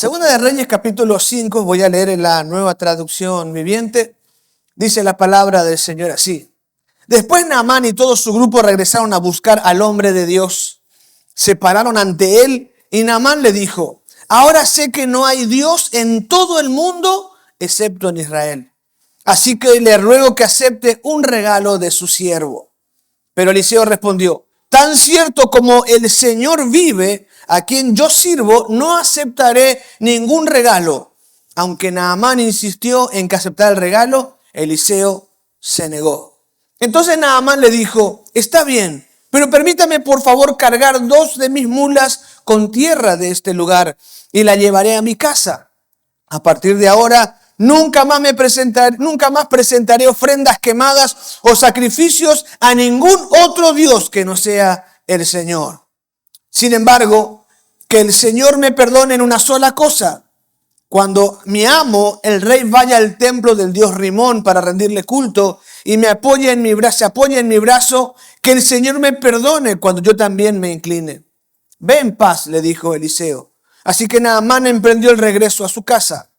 Segunda de Reyes, capítulo 5, voy a leer en la Nueva Traducción Viviente. Dice la palabra del Señor así. Después Naamán y todo su grupo regresaron a buscar al hombre de Dios. Se pararon ante él y Naamán le dijo: ahora sé que no hay Dios en todo el mundo excepto en Israel. Así que le ruego que acepte un regalo de su siervo. Pero Eliseo respondió: tan cierto como el Señor vive, a quien yo sirvo, no aceptaré ningún regalo. Aunque Naamán insistió en que aceptara el regalo, Eliseo se negó. Entonces Naamán le dijo: está bien, pero permítame por favor cargar 2 de mis mulas con tierra de este lugar y la llevaré a mi casa. A partir de ahora nunca más presentaré ofrendas quemadas o sacrificios a ningún otro Dios que no sea el Señor. Sin embargo, que el Señor me perdone en una sola cosa. Cuando mi amo, el rey, vaya al templo del dios Rimón para rendirle culto y se apoye en mi brazo, que el Señor me perdone cuando yo también me incline. Ve en paz, le dijo Eliseo. Así que Naamán emprendió el regreso a su casa.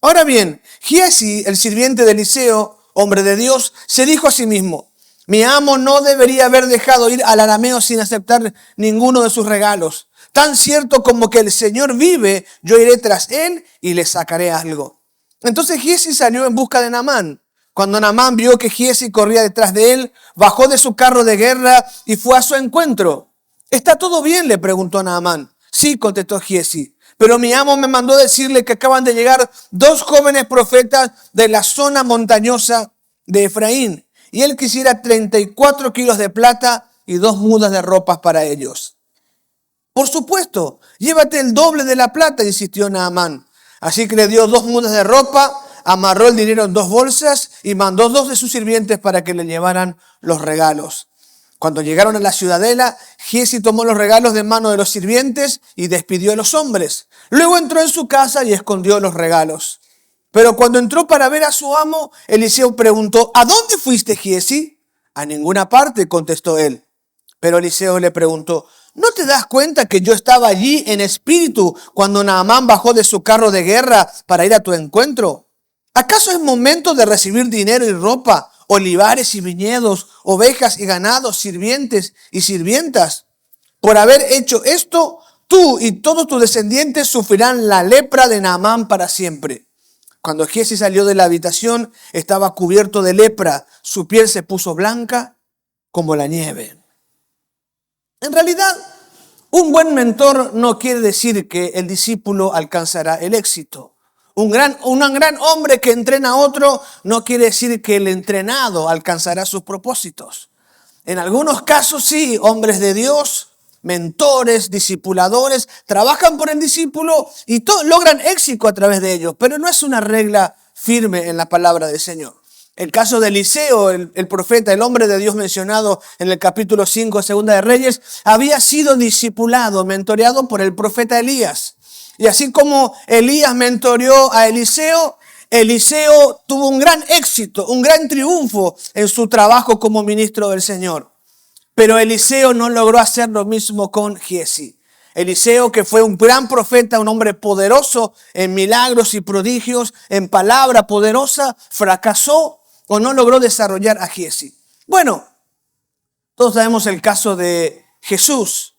Ahora bien, Giesi, el sirviente de Eliseo, hombre de Dios, se dijo a sí mismo: mi amo no debería haber dejado ir al arameo sin aceptar ninguno de sus regalos. Tan cierto como que el Señor vive, yo iré tras él y le sacaré algo. Entonces Giesi salió en busca de Naamán. Cuando Naamán vio que Giesi corría detrás de él, bajó de su carro de guerra y fue a su encuentro. ¿Está todo bien?, le preguntó Naamán. Sí, contestó Giesi, pero mi amo me mandó decirle que acaban de llegar 2 jóvenes profetas de la zona montañosa de Efraín, y él quisiera 34 kilos de plata y 2 mudas de ropas para ellos. Por supuesto, llévate el doble de la plata, insistió Naamán. Así que le dio 2 mudas de ropa, amarró el dinero en 2 bolsas y mandó 2 de sus sirvientes para que le llevaran los regalos. Cuando llegaron a la ciudadela, Giesi tomó los regalos de mano de los sirvientes y despidió a los hombres. Luego entró en su casa y escondió los regalos. Pero cuando entró para ver a su amo, Eliseo preguntó: ¿a dónde fuiste, Giesi? A ninguna parte, contestó él. Pero Eliseo le preguntó: ¿no te das cuenta que yo estaba allí en espíritu cuando Naamán bajó de su carro de guerra para ir a tu encuentro? ¿Acaso es momento de recibir dinero y ropa, olivares y viñedos, ovejas y ganados, sirvientes y sirvientas? Por haber hecho esto, tú y todos tus descendientes sufrirán la lepra de Naamán para siempre. Cuando Giesi salió de la habitación, estaba cubierto de lepra. Su piel se puso blanca como la nieve. En realidad, un buen mentor no quiere decir que el discípulo alcanzará el éxito. Un gran hombre que entrena a otro no quiere decir que el entrenado alcanzará sus propósitos. En algunos casos sí, hombres de Dios, mentores, discipuladores, trabajan por el discípulo y logran éxito a través de ellos, pero no es una regla firme en la palabra del Señor. El caso de Eliseo, el profeta, el hombre de Dios mencionado en el capítulo 5 de Segunda de Reyes, había sido discipulado, mentoreado por el profeta Elías. Y así como Elías mentoreó a Eliseo, Eliseo tuvo un gran éxito, un gran triunfo en su trabajo como ministro del Señor. Pero Eliseo no logró hacer lo mismo con Giesi. Eliseo, que fue un gran profeta, un hombre poderoso en milagros y prodigios, en palabra poderosa, fracasó o no logró desarrollar a Giesi. Bueno, todos sabemos el caso de Jesús.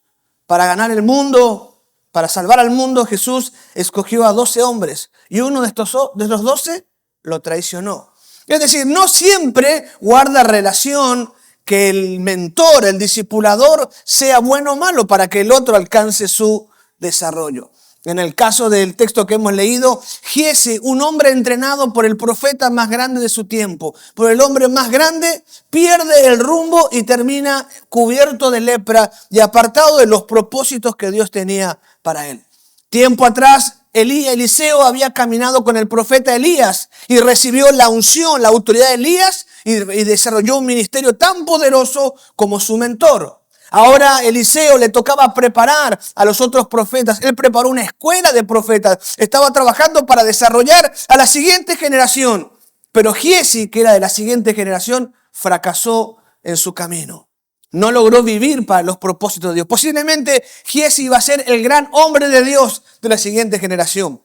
Para ganar el mundo, para salvar al mundo, Jesús escogió a 12 hombres y uno de los 12 lo traicionó. Es decir, no siempre guarda relación que el mentor, el discipulador, sea bueno o malo para que el otro alcance su desarrollo. En el caso del texto que hemos leído, Giesi, un hombre entrenado por el profeta más grande de su tiempo, por el hombre más grande, pierde el rumbo y termina cubierto de lepra y apartado de los propósitos que Dios tenía para él. Tiempo atrás, Eliseo había caminado con el profeta Elías y recibió la unción, la autoridad de Elías y desarrolló un ministerio tan poderoso como su mentor. Ahora Eliseo le tocaba preparar a los otros profetas. Él preparó una escuela de profetas. Estaba trabajando para desarrollar a la siguiente generación. Pero Giesi, que era de la siguiente generación, fracasó en su camino. No logró vivir para los propósitos de Dios. Posiblemente Giesi iba a ser el gran hombre de Dios de la siguiente generación.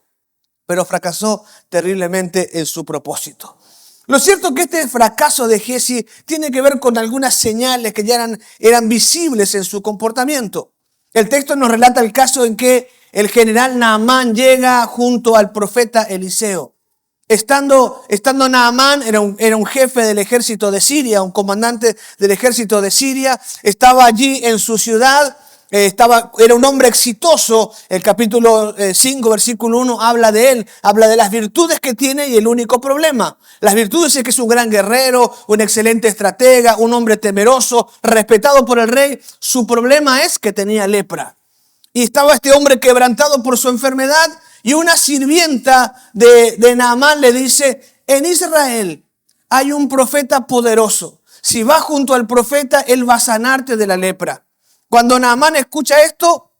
pero fracasó terriblemente en su propósito. Lo cierto es que este fracaso de Giezi tiene que ver con algunas señales que ya eran visibles en su comportamiento. El texto nos relata el caso en que el general Naamán llega junto al profeta Eliseo. Estando Naamán, era un jefe del ejército de Siria, un comandante del ejército de Siria, estaba allí en su ciudad, era un hombre exitoso. El capítulo 5, versículo 1 habla de él, habla de las virtudes que tiene y el único problema. Las virtudes es que es un gran guerrero, un excelente estratega, un hombre temeroso, respetado por el rey. Su problema es que tenía lepra. Y estaba este hombre quebrantado por su enfermedad. Y una sirvienta de Naamán le dice, en Israel hay un profeta poderoso. Si vas junto al profeta, él va a sanarte de la lepra. Cuando Naamán escucha esto,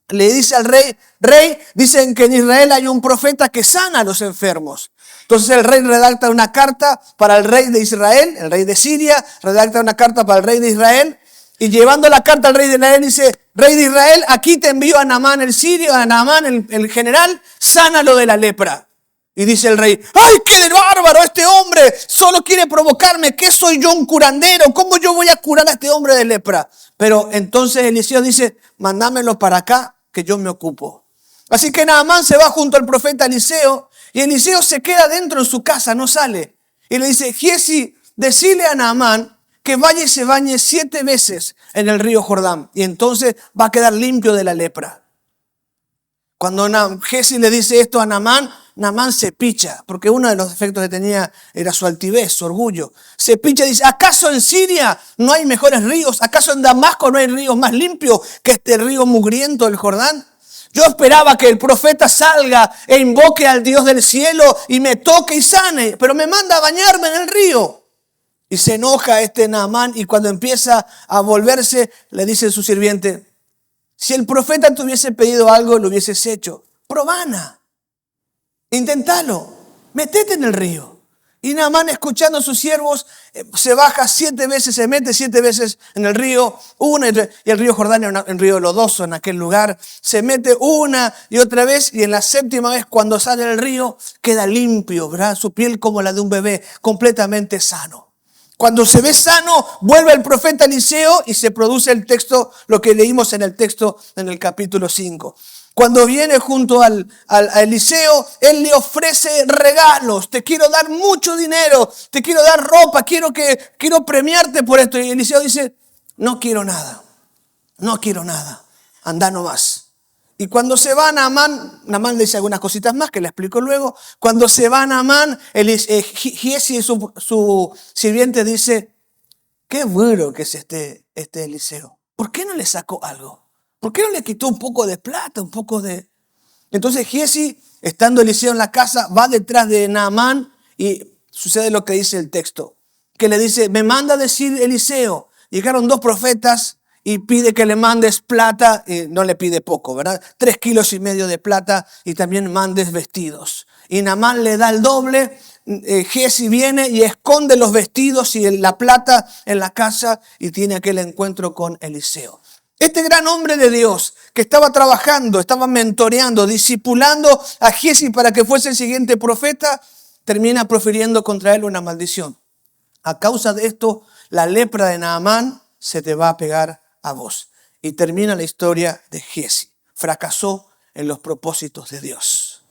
le dice al rey, dicen que en Israel hay un profeta que sana a los enfermos. Entonces el rey redacta una carta para el rey de Israel, el rey de Siria, redacta una carta para el rey de Israel. Y llevando la carta al rey de Israel, dice, rey de Israel, aquí te envío a Naamán el sirio, a Naamán el general, sánalo de la lepra. Y dice el rey, ¡ay, qué bárbaro! Este hombre solo quiere provocarme. ¿Qué soy yo, un curandero? ¿Cómo yo voy a curar a este hombre de lepra? Pero entonces Eliseo dice, mándamelo para acá, que yo me ocupo. Así que Naamán se va junto al profeta Eliseo, y Eliseo se queda dentro en su casa, no sale. Y le dice, Giezi, decile a Naamán que vaya y se bañe 7 veces en el río Jordán. Y entonces va a quedar limpio de la lepra. Cuando Giezi le dice esto a Naamán, Naamán se picha, porque uno de los defectos que tenía era su altivez, su orgullo. Se picha y dice, ¿acaso en Siria no hay mejores ríos? ¿Acaso en Damasco no hay ríos más limpios que este río mugriento del Jordán? Yo esperaba que el profeta salga e invoque al Dios del cielo y me toque y sane, pero me manda a bañarme en el río. Y se enoja este Naamán, y cuando empieza a volverse, le dice a su sirviente, si el profeta te hubiese pedido algo, lo hubieses hecho. Probana, intentalo, metete en el río. Y Naamán, escuchando a sus siervos, se baja 7 veces, se mete 7 veces en el río, y el río Jordán era un río lodoso en aquel lugar. Se mete una y otra vez, y en la 7ª vez, cuando sale del río, queda limpio, ¿verdad? Su piel como la de un bebé, completamente sano. Cuando se ve sano, vuelve el profeta Eliseo y se produce el texto, lo que leímos en el texto en el capítulo 5. Cuando viene junto a Eliseo, él le ofrece regalos. Te quiero dar mucho dinero, te quiero dar ropa, quiero premiarte por esto. Y Eliseo dice, no quiero nada, anda nomás. Y cuando se va Naamán le dice algunas cositas más que le explico luego. Cuando se va Naamán, Giezi, su sirviente, dice, qué bueno que es este Eliseo. ¿Por qué no le sacó algo? ¿Por qué no le quitó un poco de plata, un poco de...? Entonces Giezi, estando Eliseo en la casa, va detrás de Naamán y sucede lo que dice el texto. Que le dice, me manda a decir Eliseo, llegaron 2 profetas y pide que le mandes plata, y no le pide poco, ¿verdad? 3,5 kilos de plata y también mandes vestidos. Y Naamán le da el doble. Giezi viene y esconde los vestidos y la plata en la casa y tiene aquel encuentro con Eliseo. Este gran hombre de Dios que estaba trabajando, estaba mentoreando, discipulando a Giezi para que fuese el siguiente profeta, termina profiriendo contra él una maldición. A causa de esto, la lepra de Naamán se te va a pegar a vos. Y termina la historia de Giezi. Fracasó en los propósitos de Dios.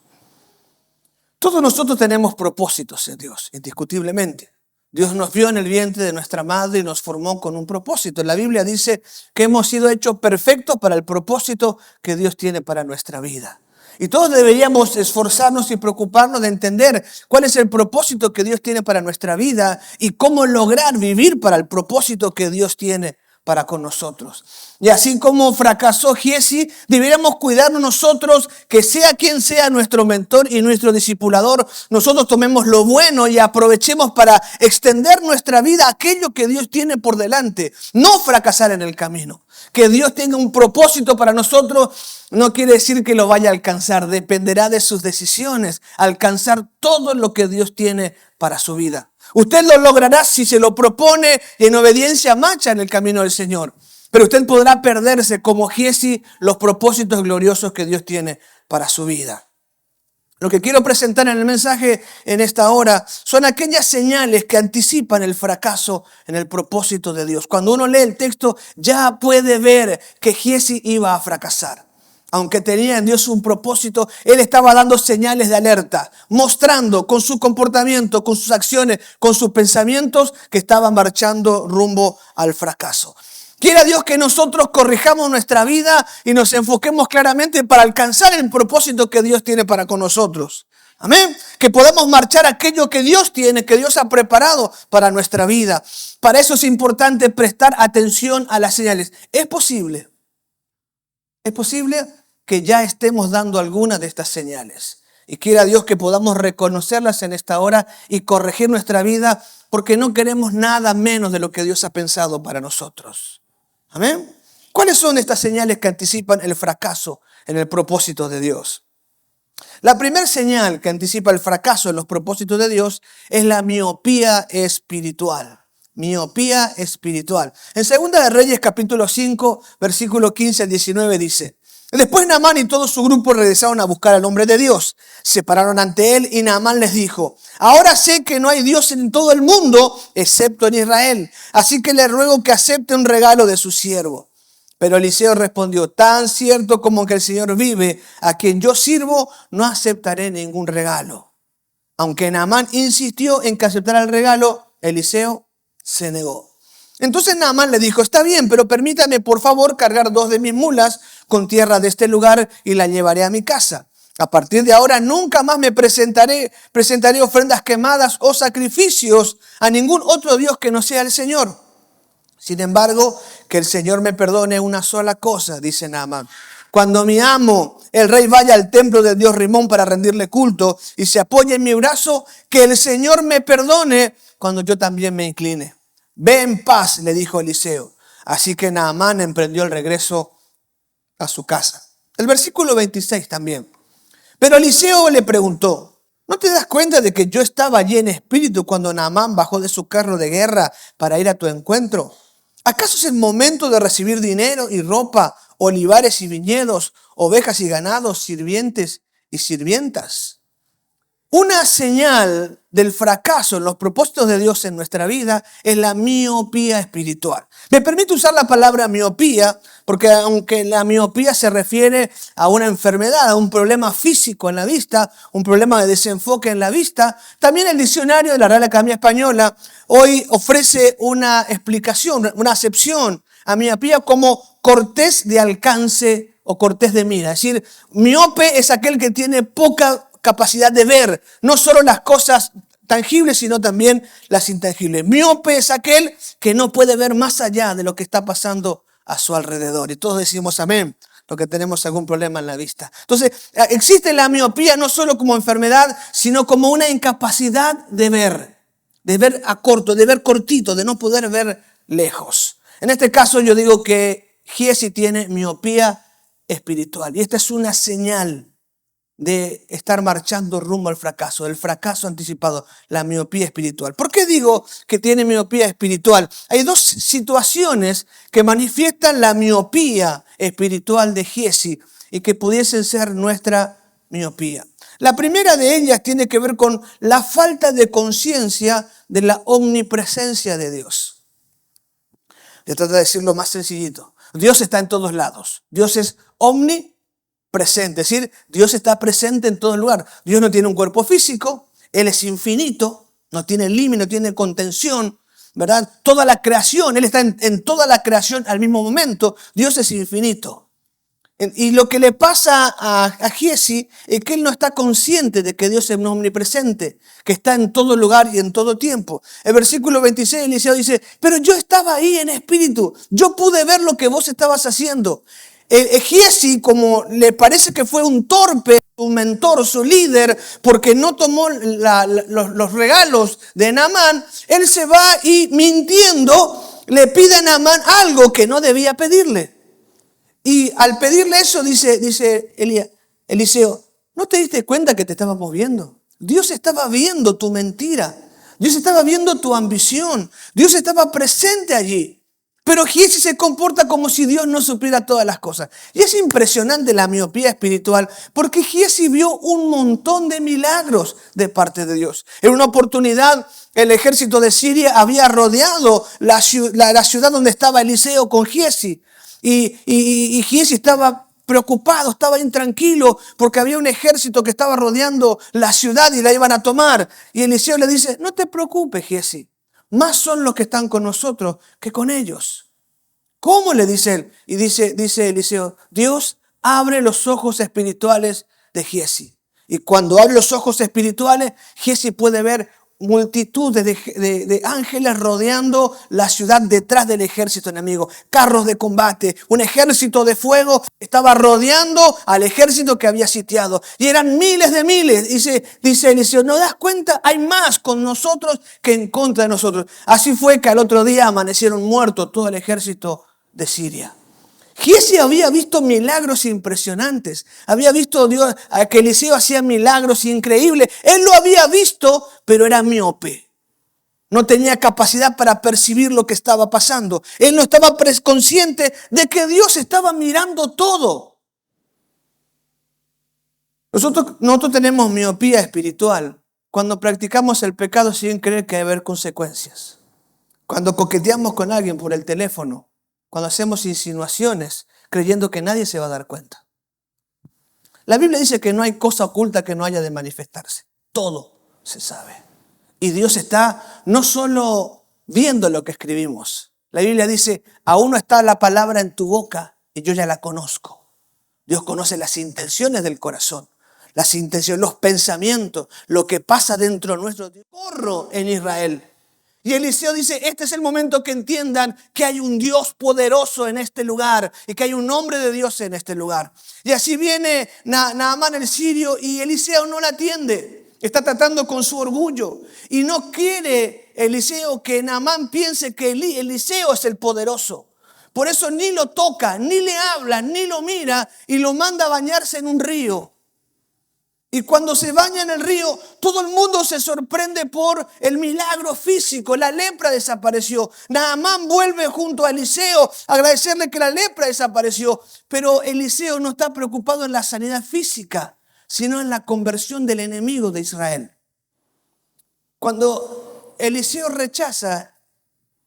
Todos nosotros tenemos propósitos en Dios, indiscutiblemente. Dios nos vio en el vientre de nuestra madre y nos formó con un propósito. La Biblia dice que hemos sido hechos perfectos para el propósito que Dios tiene para nuestra vida. Y todos deberíamos esforzarnos y preocuparnos de entender cuál es el propósito que Dios tiene para nuestra vida y cómo lograr vivir para el propósito que Dios tiene para con nosotros. Y así como fracasó Giezi, deberíamos cuidarnos nosotros, que sea quien sea nuestro mentor y nuestro discipulador, nosotros tomemos lo bueno y aprovechemos para extender nuestra vida a aquello que Dios tiene por delante. No fracasar en el camino. Que Dios tenga un propósito para nosotros no quiere decir que lo vaya a alcanzar. Dependerá de sus decisiones. Alcanzar todo lo que Dios tiene para su vida. Usted lo logrará si se lo propone y en obediencia marcha en el camino del Señor. Pero usted podrá perderse como Giezi los propósitos gloriosos que Dios tiene para su vida. Lo que quiero presentar en el mensaje en esta hora son aquellas señales que anticipan el fracaso en el propósito de Dios. Cuando uno lee el texto ya puede ver que Giezi iba a fracasar. Aunque tenía en Dios un propósito, él estaba dando señales de alerta, mostrando con su comportamiento, con sus acciones, con sus pensamientos que estaba marchando rumbo al fracaso. Quiera Dios que nosotros corrijamos nuestra vida y nos enfoquemos claramente para alcanzar el propósito que Dios tiene para con nosotros. Amén. Que podamos marchar aquello que Dios tiene, que Dios ha preparado para nuestra vida. Para eso es importante prestar atención a las señales. Es posible que ya estemos dando alguna de estas señales. Y quiera Dios que podamos reconocerlas en esta hora y corregir nuestra vida, porque no queremos nada menos de lo que Dios ha pensado para nosotros. Amén. ¿Cuáles son estas señales que anticipan el fracaso en el propósito de Dios? La primera señal que anticipa el fracaso en los propósitos de Dios es la miopía espiritual. Miopía espiritual. En 2 de Reyes capítulo 5, versículo 15 al 19 dice: Después Naamán y todo su grupo regresaron a buscar al hombre de Dios. Se pararon ante él y Naamán les dijo: Ahora sé que no hay Dios en todo el mundo excepto en Israel. Así que le ruego que acepte un regalo de su siervo. Pero Eliseo respondió: Tan cierto como que el Señor vive, a quien yo sirvo, no aceptaré ningún regalo. Aunque Naamán insistió en que aceptara el regalo, Eliseo se negó. Entonces Naamán le dijo: Está bien, pero permítame por favor cargar 2 de mis mulas con tierra de este lugar y la llevaré a mi casa. A partir de ahora nunca más me presentaré ofrendas quemadas o sacrificios a ningún otro Dios que no sea el Señor. Sin embargo, que el Señor me perdone una sola cosa, dice Naamán. Cuando mi amo, el rey, vaya al templo del dios Rimón para rendirle culto y se apoye en mi brazo, que el Señor me perdone cuando yo también me incline. Ve en paz, le dijo Eliseo. Así que Naamán emprendió el regreso a su casa. El versículo 26 también. Pero Eliseo le preguntó: ¿No te das cuenta de que yo estaba allí en espíritu cuando Naamán bajó de su carro de guerra para ir a tu encuentro? ¿Acaso es el momento de recibir dinero y ropa, olivares y viñedos, ovejas y ganados, sirvientes y sirvientas? Una señal del fracaso en los propósitos de Dios en nuestra vida es la miopía espiritual. Me permite usar la palabra miopía porque aunque la miopía se refiere a una enfermedad, a un problema físico en la vista, un problema de desenfoque en la vista, también el diccionario de la Real Academia Española hoy ofrece una explicación, una acepción a miopía como cortés de alcance o cortés de mira. Es decir, miope es aquel que tiene poca capacidad de ver, no solo las cosas tangibles, sino también las intangibles. Miope es aquel que no puede ver más allá de lo que está pasando a su alrededor. Y todos decimos amén, lo que tenemos algún problema en la vista. Entonces, existe la miopía no solo como enfermedad, sino como una incapacidad de ver a corto, de ver cortito, de no poder ver lejos. En este caso yo digo que Giezi tiene miopía espiritual. Y esta es una señal de estar marchando rumbo al fracaso, el fracaso anticipado, la miopía espiritual. ¿Por qué digo que tiene miopía espiritual? Hay 2 situaciones que manifiestan la miopía espiritual de Giezi y que pudiesen ser nuestra miopía. La primera de ellas tiene que ver con la falta de conciencia de la omnipresencia de Dios. Yo trato de decirlo más sencillito. Dios está en todos lados. Dios es omnipresente. Es decir, Dios está presente en todo lugar. Dios no tiene un cuerpo físico, Él es infinito, no tiene límite, no tiene contención, ¿verdad? Toda la creación, Él está en toda la creación al mismo momento. Dios es infinito. Y lo que le pasa a Giezi es que él no está consciente de que Dios es omnipresente, que está en todo lugar y en todo tiempo. El versículo 26, Eliseo dice: pero yo estaba ahí en espíritu, yo pude ver lo que vos estabas haciendo. Giezi, como le parece que fue un torpe, su mentor, su líder, porque no tomó los regalos de Naamán, él se va y mintiendo le pide a Naamán algo que no debía pedirle. Y al pedirle eso, dice Eliseo: ¿no te diste cuenta que te estábamos viendo? Dios estaba viendo tu mentira. Dios estaba viendo tu ambición. Dios estaba presente allí. Pero Giesi se comporta como si Dios no supiera todas las cosas. Y es impresionante la miopía espiritual, porque Giesi vio un montón de milagros de parte de Dios. En una oportunidad, el ejército de Siria había rodeado la ciudad donde estaba Eliseo con Giesi. Y Giesi estaba preocupado, estaba intranquilo, porque había un ejército que estaba rodeando la ciudad y la iban a tomar. Y Eliseo le dice: no te preocupes, Giesi. Más son los que están con nosotros que con ellos. ¿Cómo? Le dice él. Y dice Eliseo: Dios abre los ojos espirituales de Giesi. Y cuando abre los ojos espirituales, Giesi puede ver multitud de ángeles rodeando la ciudad detrás del ejército enemigo. Carros de combate, un ejército de fuego estaba rodeando al ejército que había sitiado. Y eran miles de miles. Dice Eliseo: ¿no das cuenta? Hay más con nosotros que en contra de nosotros. Así fue que al otro día amanecieron muertos todo el ejército de Siria. Giesi había visto milagros impresionantes. Había visto Dios, que Eliseo hacía milagros increíbles. Él lo había visto, pero era miope. No tenía capacidad para percibir lo que estaba pasando. Él no estaba consciente de que Dios estaba mirando todo. Nosotros tenemos miopía espiritual cuando practicamos el pecado sin creer que va a haber consecuencias. Cuando coqueteamos con alguien por el teléfono. Cuando hacemos insinuaciones creyendo que nadie se va a dar cuenta. La Biblia dice que no hay cosa oculta que no haya de manifestarse. Todo se sabe. Y Dios está no solo viendo lo que escribimos. La Biblia dice: aún no está la palabra en tu boca y yo ya la conozco. Dios conoce las intenciones del corazón, las intenciones, los pensamientos, lo que pasa dentro nuestro. Corro en Israel. Y Eliseo dice: este es el momento que entiendan que hay un Dios poderoso en este lugar y que hay un hombre de Dios en este lugar. Y así viene Naamán el sirio y Eliseo no la atiende. Está tratando con su orgullo y no quiere Eliseo que Naamán piense que Eliseo es el poderoso. Por eso ni lo toca, ni le habla, ni lo mira y lo manda a bañarse en un río. Y cuando se baña en el río, todo el mundo se sorprende por el milagro físico. La lepra desapareció. Naamán vuelve junto a Eliseo a agradecerle que la lepra desapareció. Pero Eliseo no está preocupado en la sanidad física, sino en la conversión del enemigo de Israel. Cuando Eliseo rechaza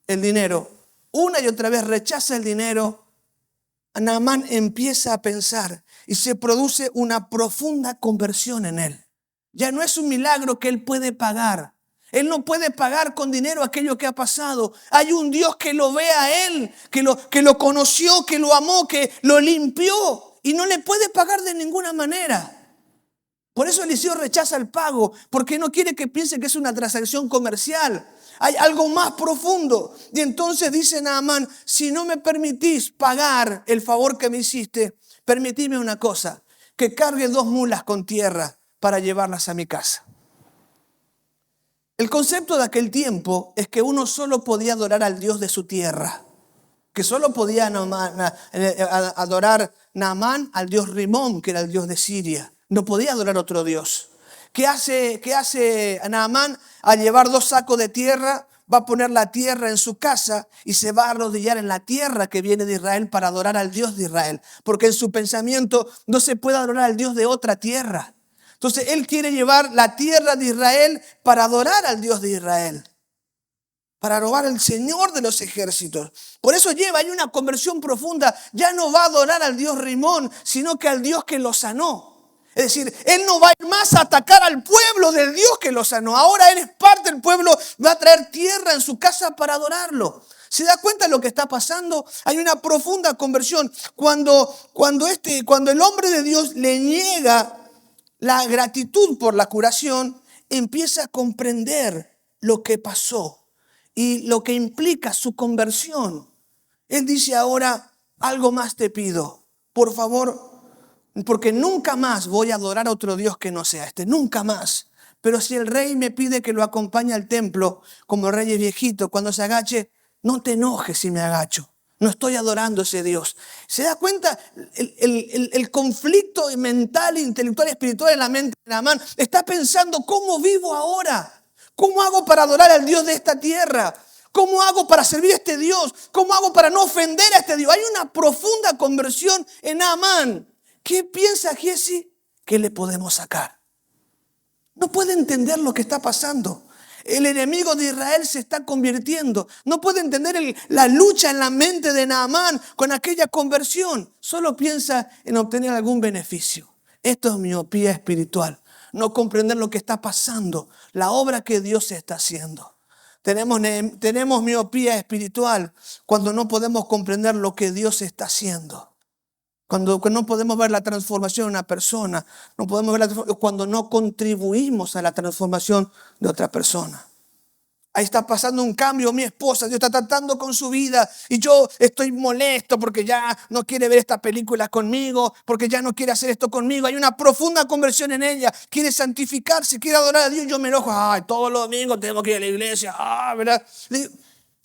el dinero, una y otra vez rechaza el dinero, Naamán empieza a pensar y se produce una profunda conversión en él. Ya no es un milagro que él puede pagar. Él no puede pagar con dinero aquello que ha pasado. Hay un Dios que lo ve a él, que lo conoció, que lo amó, que lo limpió y no le puede pagar de ninguna manera. Por eso Eliseo rechaza el pago, porque no quiere que piense que es una transacción comercial. Hay algo más profundo. Y entonces dice Naamán: si no me permitís pagar el favor que me hiciste, permitime una cosa, que cargue 2 mulas con tierra para llevarlas a mi casa. El concepto de aquel tiempo es que uno solo podía adorar al Dios de su tierra, que solo podía adorar Naamán al dios Rimón, que era el dios de Siria. No podía adorar otro Dios. ¿Qué hace Naamán? Al llevar 2 sacos de tierra, va a poner la tierra en su casa y se va a arrodillar en la tierra que viene de Israel para adorar al Dios de Israel. Porque en su pensamiento no se puede adorar al Dios de otra tierra. Entonces él quiere llevar la tierra de Israel para adorar al Dios de Israel. Para adorar al Señor de los ejércitos. Por eso hay una conversión profunda. Ya no va a adorar al Dios Rimón, sino que al Dios que lo sanó. Es decir, él no va a ir más a atacar al pueblo del Dios que lo sanó. Ahora él es parte del pueblo, va a traer tierra en su casa para adorarlo. ¿Se da cuenta de lo que está pasando? Hay una profunda conversión. Cuando el hombre de Dios le niega la gratitud por la curación, empieza a comprender lo que pasó y lo que implica su conversión. Él dice ahora: algo más te pido, por favor, porque nunca más voy a adorar a otro Dios que no sea este, nunca más. Pero si el rey me pide que lo acompañe al templo, como el rey es viejito, cuando se agache, no te enojes si me agacho. No estoy adorando a ese Dios. ¿Se da cuenta el conflicto mental, intelectual y espiritual en la mente de Naamán? Está pensando: ¿cómo vivo ahora? ¿Cómo hago para adorar al Dios de esta tierra? ¿Cómo hago para servir a este Dios? ¿Cómo hago para no ofender a este Dios? Hay una profunda conversión en Naamán. ¿Qué piensa Giezi? ¿Qué le podemos sacar? No puede entender lo que está pasando. El enemigo de Israel se está convirtiendo. No puede entender la lucha en la mente de Naamán con aquella conversión. Solo piensa en obtener algún beneficio. Esto es miopía espiritual. No comprender lo que está pasando, la obra que Dios está haciendo. Tenemos miopía espiritual cuando no podemos comprender lo que Dios está haciendo. Cuando no podemos ver la transformación de una persona, cuando no contribuimos a la transformación de otra persona. Ahí está pasando un cambio, mi esposa, Dios está tratando con su vida y yo estoy molesto porque ya no quiere ver esta película conmigo, porque ya no quiere hacer esto conmigo. Hay una profunda conversión en ella, quiere santificarse, quiere adorar a Dios. Yo me enojo, todos los domingos tenemos que ir a la iglesia, ¿verdad?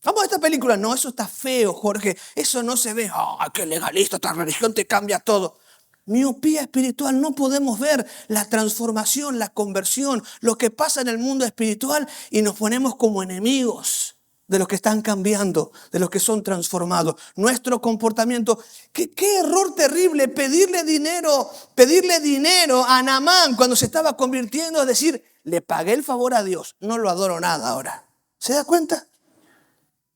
Vamos a esta película. No, eso está feo, Jorge, eso no se ve. Qué legalista, esta religión te cambia todo. Miopía espiritual, no podemos ver la transformación, la conversión, lo que pasa en el mundo espiritual y nos ponemos como enemigos de los que están cambiando, de los que son transformados. Nuestro comportamiento, qué error terrible pedirle dinero a Naamán cuando se estaba convirtiendo, es decir, le pagué el favor a Dios, no lo adoro nada ahora. ¿Se da cuenta?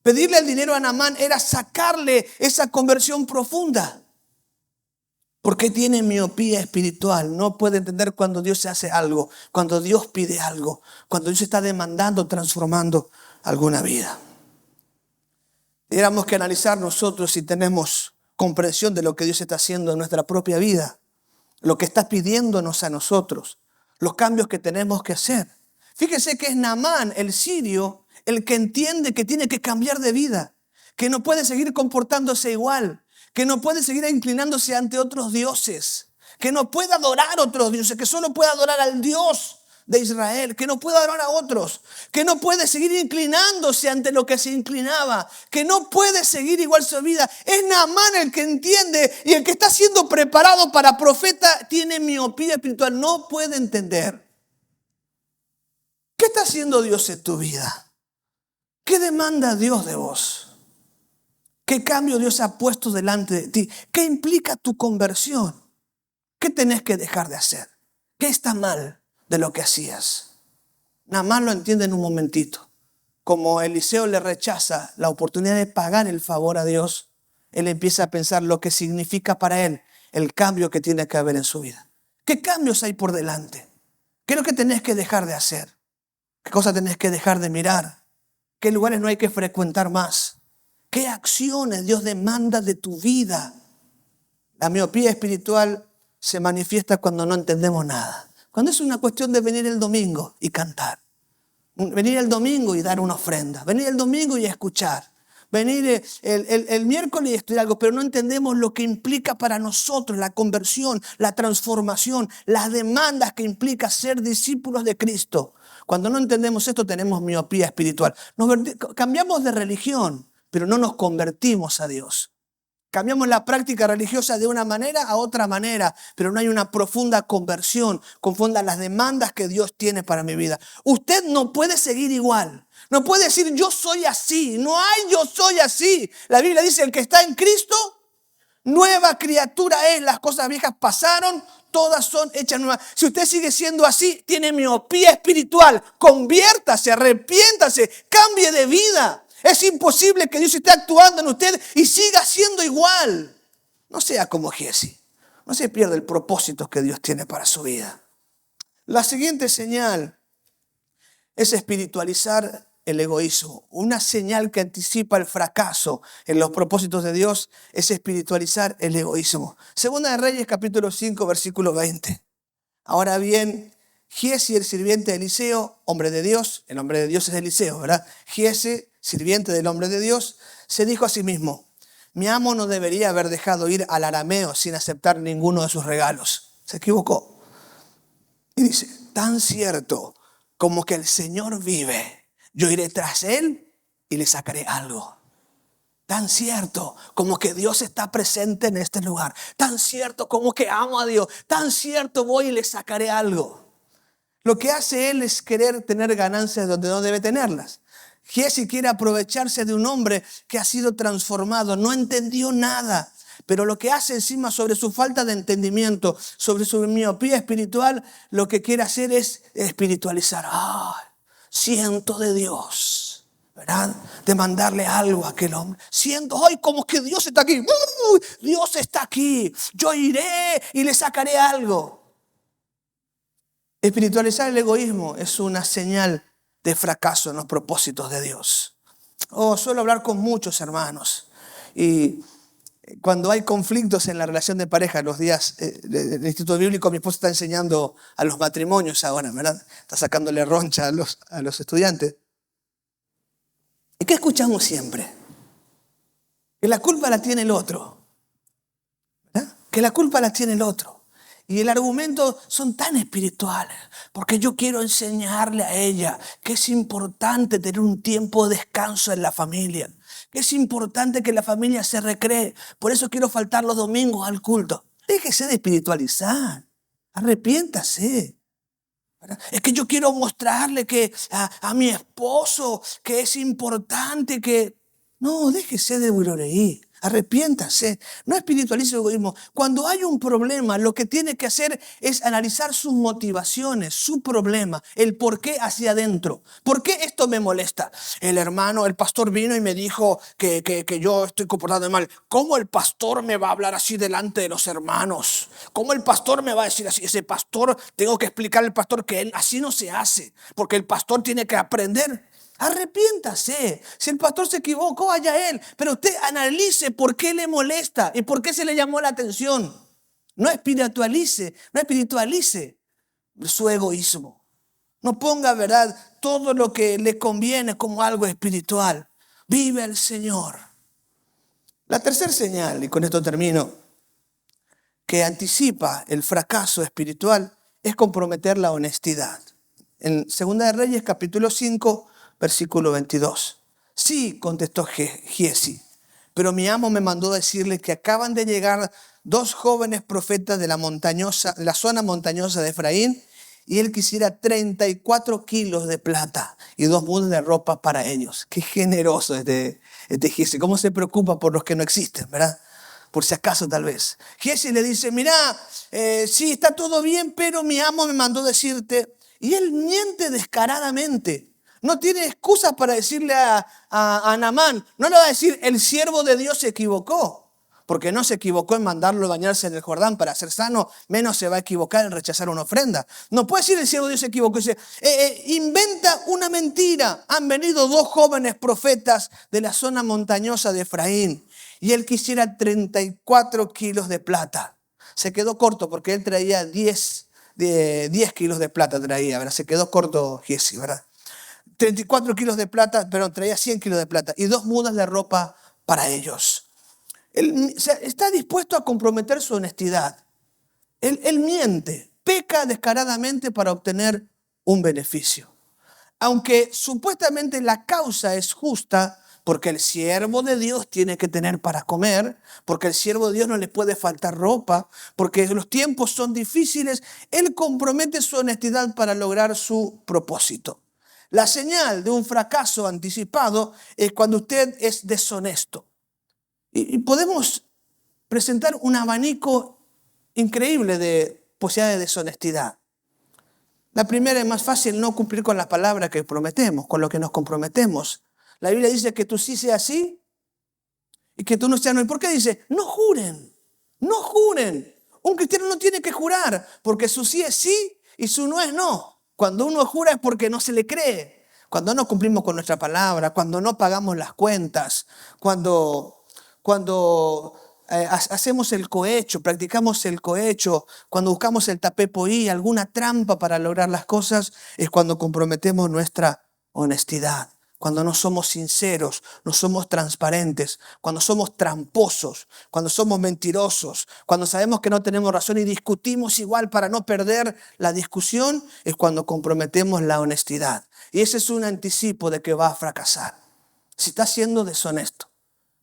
Pedirle el dinero a Naamán era sacarle esa conversión profunda. Porque tiene miopía espiritual. No puede entender cuando Dios se hace algo, cuando Dios pide algo, cuando Dios está demandando, transformando alguna vida. Tendríamos que analizar nosotros si tenemos comprensión de lo que Dios está haciendo en nuestra propia vida, lo que está pidiéndonos a nosotros, los cambios que tenemos que hacer. Fíjese que es Naamán, el sirio, el que entiende que tiene que cambiar de vida, que no puede seguir comportándose igual, que no puede seguir inclinándose ante otros dioses, que no puede adorar a otros dioses, que solo puede adorar al Dios de Israel, que no puede adorar a otros, que no puede seguir inclinándose ante lo que se inclinaba, que no puede seguir igual su vida. Es Naamán el que entiende y el que está siendo preparado para profeta tiene miopía espiritual, no puede entender. ¿Qué está haciendo Dios en tu vida? ¿Qué demanda Dios de vos? ¿Qué cambio Dios ha puesto delante de ti? ¿Qué implica tu conversión? ¿Qué tenés que dejar de hacer? ¿Qué está mal de lo que hacías? Nada más lo entiende en un momentito. Como Eliseo le rechaza la oportunidad de pagar el favor a Dios, él empieza a pensar lo que significa para él el cambio que tiene que haber en su vida. ¿Qué cambios hay por delante? ¿Qué es lo que tenés que dejar de hacer? ¿Qué cosas tenés que dejar de mirar? ¿Qué lugares no hay que frecuentar más? ¿Qué acciones Dios demanda de tu vida? La miopía espiritual se manifiesta cuando no entendemos nada. Cuando es una cuestión de venir el domingo y cantar. Venir el domingo y dar una ofrenda. Venir el domingo y escuchar. Venir el miércoles y estudiar algo, pero no entendemos lo que implica para nosotros la conversión, la transformación, las demandas que implica ser discípulos de Cristo. Cuando no entendemos esto tenemos miopía espiritual. Cambiamos de religión, pero no nos convertimos a Dios. Cambiamos la práctica religiosa de una manera a otra manera, pero no hay una profunda conversión, confunda las demandas que Dios tiene para mi vida. Usted no puede seguir igual. No puede decir yo soy así. No hay yo soy así. La Biblia dice el que está en Cristo, nueva criatura es. Las cosas viejas pasaron, todas son hechas nuevas. Si usted sigue siendo así, tiene miopía espiritual. Conviértase, arrepiéntase, cambie de vida. Es imposible que Dios esté actuando en usted y siga siendo igual. No sea como Giezi. No se pierda el propósito que Dios tiene para su vida. La siguiente señal es espiritualizar el egoísmo. Una señal que anticipa el fracaso en los propósitos de Dios es espiritualizar el egoísmo. Segunda de Reyes, capítulo 5, versículo 20. Ahora bien, Giezi, el sirviente de Eliseo, hombre de Dios, el hombre de Dios es Eliseo, ¿verdad? Giezi, sirviente del hombre de Dios, se dijo a sí mismo, mi amo no debería haber dejado ir al arameo sin aceptar ninguno de sus regalos. Se equivocó. Y dice, tan cierto como que el Señor vive, yo iré tras él y le sacaré algo. Tan cierto como que Dios está presente en este lugar. Tan cierto como que amo a Dios. Tan cierto voy y le sacaré algo. Lo que hace él es querer tener ganancias donde no debe tenerlas. Giesi quiere aprovecharse de un hombre que ha sido transformado, no entendió nada. Pero lo que hace encima sobre su falta de entendimiento, sobre su miopía espiritual, lo que quiere hacer es espiritualizar. Siento de Dios, ¿verdad? De mandarle algo a aquel hombre. Siento, como que Dios está aquí. Dios está aquí. Yo iré y le sacaré algo. Espiritualizar el egoísmo es una señal de fracaso en los propósitos de Dios. Suelo hablar con muchos hermanos y cuando hay conflictos en la relación de pareja, los días del Instituto Bíblico, mi esposa está enseñando a los matrimonios ahora, ¿verdad? Está sacándole roncha a los estudiantes. ¿Y qué escuchamos siempre? Que la culpa la tiene el otro, ¿verdad? Que la culpa la tiene el otro. Y el argumento son tan espirituales, porque yo quiero enseñarle a ella que es importante tener un tiempo de descanso en la familia, que es importante que la familia se recree. Por eso quiero faltar los domingos al culto. Déjese de espiritualizar, arrepiéntase. ¿Verdad? Es que yo quiero mostrarle que a mi esposo que es importante que... No, déjese de buroreí. Arrepiéntase, no espiritualice el egoísmo. Cuando hay un problema, lo que tiene que hacer es analizar sus motivaciones, su problema, el por qué hacia adentro. ¿Por qué esto me molesta? El pastor vino y me dijo que yo estoy comportando mal. ¿Cómo el pastor me va a hablar así delante de los hermanos? ¿Cómo el pastor me va a decir así? Ese pastor, tengo que explicarle al pastor que así no se hace, porque el pastor tiene que aprender. Arrepiéntase. Si el pastor se equivocó, vaya él. Pero usted analice por qué le molesta y por qué se le llamó la atención. No espiritualice su egoísmo. No ponga, ¿verdad?, todo lo que le conviene como algo espiritual. Vive el Señor. La tercera señal, y con esto termino, que anticipa el fracaso espiritual es comprometer la honestidad. En 2 de Reyes, capítulo 5, versículo 22. Sí, contestó Giesi, pero mi amo me mandó decirle que acaban de llegar 2 jóvenes profetas de la zona montañosa de Efraín, y él quisiera 34 kilos de plata y 2 mudas de ropa para ellos. Qué generoso este Giesi. Cómo se preocupa por los que no existen, ¿verdad? Por si acaso tal vez. Giesi le dice, mira, sí, está todo bien, pero mi amo me mandó decirte. Y él miente descaradamente. No tiene excusas para decirle a Naamán. No le va a decir, el siervo de Dios se equivocó. Porque no se equivocó en mandarlo a bañarse en el Jordán para ser sano, menos se va a equivocar en rechazar una ofrenda. No puede decir el siervo de Dios se equivocó. Dice, inventa una mentira. Han venido 2 jóvenes profetas de la zona montañosa de Efraín. Y él quisiera 34 kilos de plata. Se quedó corto porque él traía 10 kilos de plata. ¿Verdad? Se quedó corto Giesi, ¿verdad? 34 kilos de plata, pero traía 100 kilos de plata y 2 mudas de ropa para ellos. Él está dispuesto a comprometer su honestidad. Él miente, peca descaradamente para obtener un beneficio. Aunque supuestamente la causa es justa, porque el siervo de Dios tiene que tener para comer, porque el siervo de Dios no le puede faltar ropa, porque los tiempos son difíciles, él compromete su honestidad para lograr su propósito. La señal de un fracaso anticipado es cuando usted es deshonesto. Y podemos presentar un abanico increíble de posibilidades de deshonestidad. La primera es más fácil no cumplir con la palabra que prometemos, con lo que nos comprometemos. La Biblia dice que tú sí seas sí y que tú no seas no. ¿Y por qué dice? No juren, no juren. Un cristiano no tiene que jurar porque su sí es sí y su no es no. Cuando uno jura es porque no se le cree. Cuando no cumplimos con nuestra palabra, cuando no pagamos las cuentas, cuando hacemos el cohecho, practicamos el cohecho, cuando buscamos el tapé-poí, alguna trampa para lograr las cosas, es cuando comprometemos nuestra honestidad. Cuando no somos sinceros, no somos transparentes, cuando somos tramposos, cuando somos mentirosos, cuando sabemos que no tenemos razón y discutimos igual para no perder la discusión, es cuando comprometemos la honestidad. Y ese es un anticipo de que va a fracasar. Si está siendo deshonesto,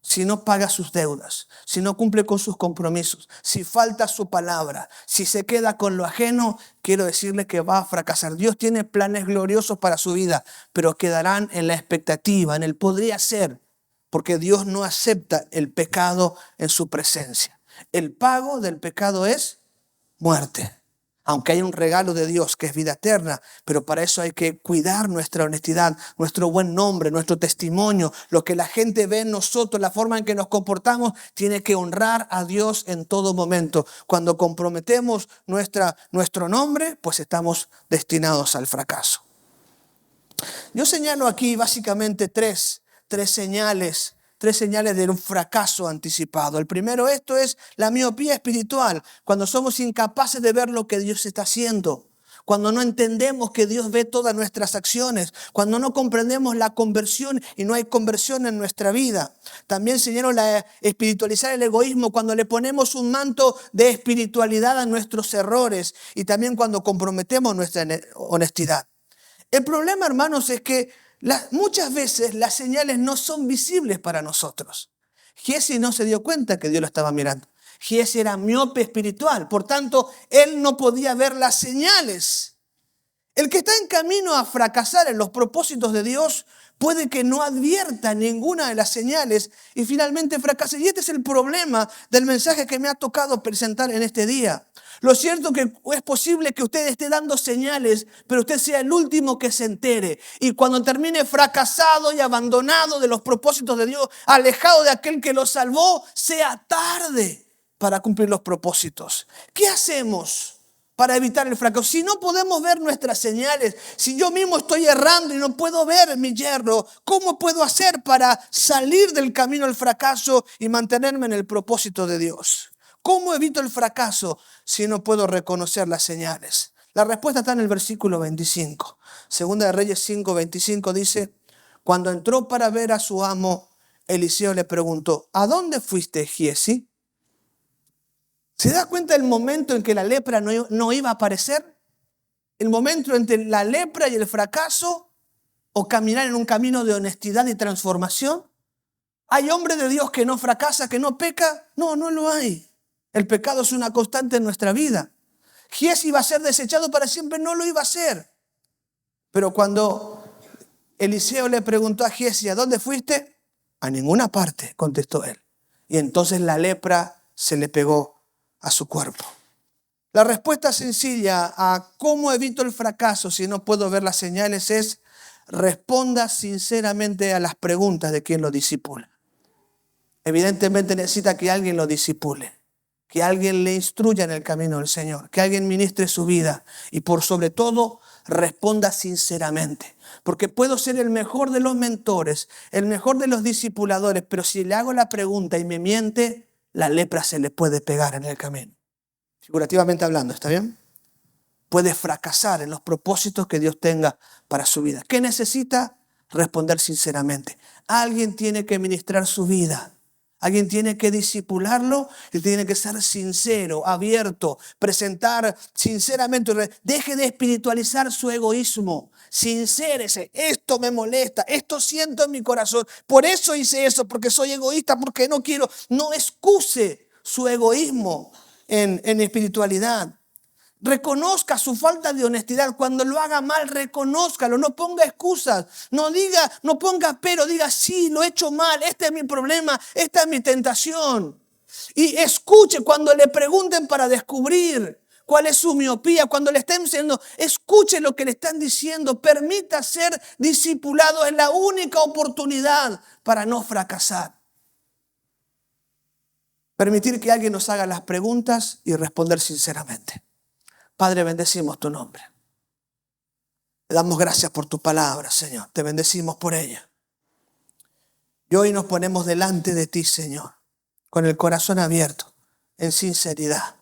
si no paga sus deudas, si no cumple con sus compromisos, si falta su palabra, si se queda con lo ajeno, quiero decirle que va a fracasar. Dios tiene planes gloriosos para su vida, pero quedarán en la expectativa, en el podría ser, porque Dios no acepta el pecado en su presencia. El pago del pecado es muerte. Aunque hay un regalo de Dios que es vida eterna, pero para eso hay que cuidar nuestra honestidad, nuestro buen nombre, nuestro testimonio, lo que la gente ve en nosotros, la forma en que nos comportamos, tiene que honrar a Dios en todo momento. Cuando comprometemos nuestro nombre, pues estamos destinados al fracaso. Yo señalo aquí básicamente tres señales de un fracaso anticipado. El primero, esto es la miopía espiritual, cuando somos incapaces de ver lo que Dios está haciendo, cuando no entendemos que Dios ve todas nuestras acciones, cuando no comprendemos la conversión y no hay conversión en nuestra vida. También señalo la espiritualizar el egoísmo, cuando le ponemos un manto de espiritualidad a nuestros errores y también cuando comprometemos nuestra honestidad. El problema, hermanos, es que muchas veces las señales no son visibles para nosotros. Giesi no se dio cuenta que Dios lo estaba mirando. Giesi era miope espiritual, por tanto, él no podía ver las señales. El que está en camino a fracasar en los propósitos de Dios puede que no advierta ninguna de las señales y finalmente fracase. Y este es el problema del mensaje que me ha tocado presentar en este día. Lo cierto es que es posible que usted esté dando señales, pero usted sea el último que se entere. Y cuando termine fracasado y abandonado de los propósitos de Dios, alejado de aquel que lo salvó, sea tarde para cumplir los propósitos. ¿Qué hacemos para evitar el fracaso? Si no podemos ver nuestras señales, si yo mismo estoy errando y no puedo ver mi yerro, ¿cómo puedo hacer para salir del camino del fracaso y mantenerme en el propósito de Dios? ¿Cómo evito el fracaso si no puedo reconocer las señales? La respuesta está en el versículo 25. Segunda de Reyes 5:25 dice, cuando entró para ver a su amo, Eliseo le preguntó, ¿a dónde fuiste, Giesi? ¿Se da cuenta del momento en que la lepra no iba a aparecer? El momento entre la lepra y el fracaso, o caminar en un camino de honestidad y transformación. ¿Hay hombre de Dios que no fracasa, que no peca? No, no lo hay. El pecado es una constante en nuestra vida. Giesi iba a ser desechado para siempre, no lo iba a ser. Pero cuando Eliseo le preguntó a Giesi, ¿a dónde fuiste? A ninguna parte, contestó él. Y entonces la lepra se le pegó a su cuerpo. La respuesta sencilla a cómo evito el fracaso si no puedo ver las señales es: responda sinceramente a las preguntas de quien lo discipula. Evidentemente necesita que alguien lo discipule, que alguien le instruya en el camino del Señor, que alguien ministre su vida y por sobre todo responda sinceramente. Porque puedo ser el mejor de los mentores, el mejor de los discipuladores, pero si le hago la pregunta y me miente, la lepra se le puede pegar en el camino. Figurativamente hablando, ¿está bien? Puede fracasar en los propósitos que Dios tenga para su vida. ¿Qué necesita? Responder sinceramente. Alguien tiene que ministrar su vida. Alguien tiene que discipularlo y tiene que ser sincero, abierto, presentar sinceramente. Deje de espiritualizar su egoísmo. Sincérese. Esto me molesta, esto siento en mi corazón. Por eso hice eso, porque soy egoísta, porque no quiero. No excuse su egoísmo en espiritualidad. Reconozca su falta de honestidad. Cuando lo haga mal, reconózcalo. No ponga excusas. No ponga pero. Diga, sí, lo he hecho mal. Este es mi problema. Esta es mi tentación. Y escuche cuando le pregunten para descubrir cuál es su miopía. Cuando le estén diciendo, escuche lo que le están diciendo. Permita ser discipulado. Es la única oportunidad para no fracasar. Permitir que alguien nos haga las preguntas y responder sinceramente. Padre, bendecimos tu nombre. Le damos gracias por tu palabra, Señor. Te bendecimos por ella. Y hoy nos ponemos delante de ti, Señor, con el corazón abierto, en sinceridad.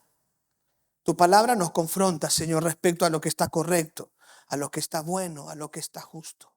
Tu palabra nos confronta, Señor, respecto a lo que está correcto, a lo que está bueno, a lo que está justo.